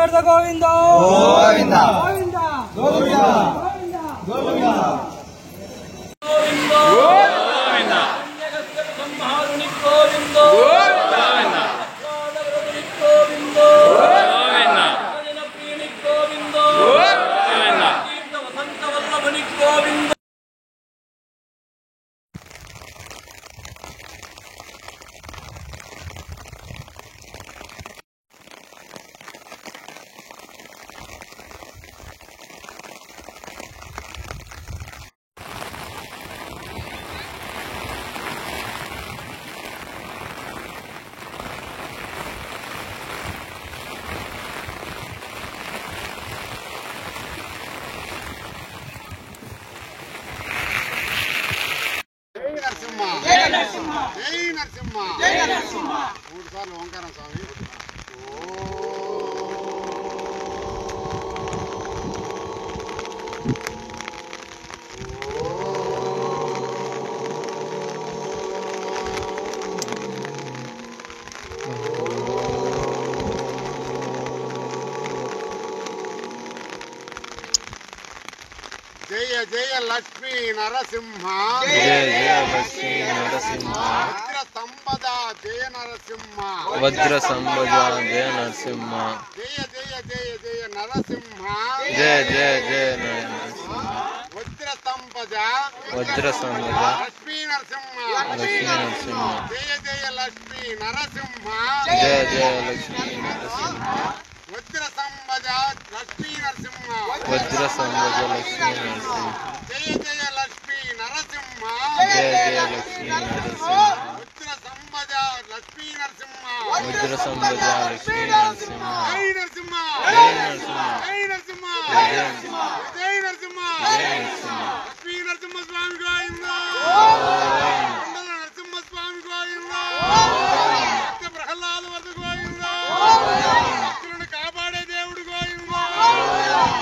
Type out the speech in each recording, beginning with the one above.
ಗೋವಿಂದ ಗೋವಿಂದ ಗೋವಿಂದ ಗೋವಿಂದ ಗೋವಿಂದ మూడు సార్లు ఓంకారం స్వామి. జయ జయ లక్ష్మీ నరసింహ జయ జయ లక్ష్మీ నరసింహ వజ్ర సంపద జయ నరసింహ వజ్ర సంపద జయ నరసింహ జయ జయ జయ జయ నరసింహ జయ జయ జయ నరసింహ వజ్ర సంపద లక్ష్మీ నరసింహ లక్ష్మీ నరసింహ జయ జయ లక్ష్మీ నరసింహ జయ జయ లక్ష్మీ నరసింహ వజ్ర సంపద లక్ష్మీ నరసింహ వజ్ర సంపద లక్ష్మీ నరసింహ జయ జయ లక్ష్మీ నరసింహ జయ జయ లక్ష్మీ నరసింహ వజ్ర సంపద లక్ష్మీ నరసింహ వజ్ర సంపద లక్ష్మీ నరసింహ జై నరసింహ జయ నరసింహ జై నరసింహ జయ నరసింహ జై నరసింహ జయ నరసింహ లక్ష్మీ నరసింహ స్వామి గోవింద మండల నరసింహ స్వామి గోవింద భక్త ప్రహ్లాద వరద గోవింద భక్తులను కాపాడే దేవుడు గోవింద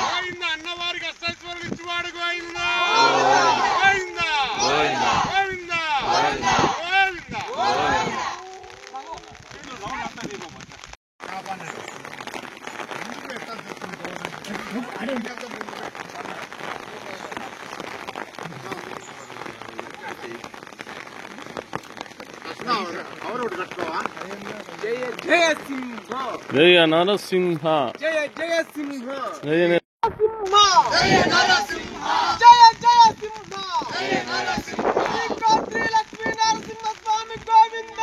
గోవింద అన్నవారికి అష్టైశ్వర్యం ఇచ్చేవాడు గోవింద గోవింద గోవింద గోవింద గోవింద అవరోడు కట్టుకోవా జయ జయ సింహ జయ నరసింహ జయ జయ సింహ జయ జయ నరసింహ జయ జయ సింహ జయ నరసింహ శ్రీ లక్ష్మీ నరసింహ స్వామి గోవింద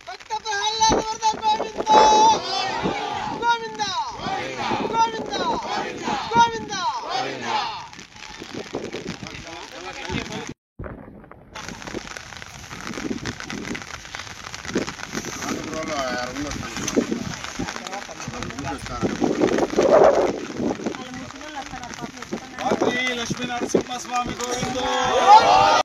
భక్త ప్రహ్లాద వరద గోవింద గోవింద గోవింద గోవింద లక్ష్మీ నరసింహ స్వామి గోవింద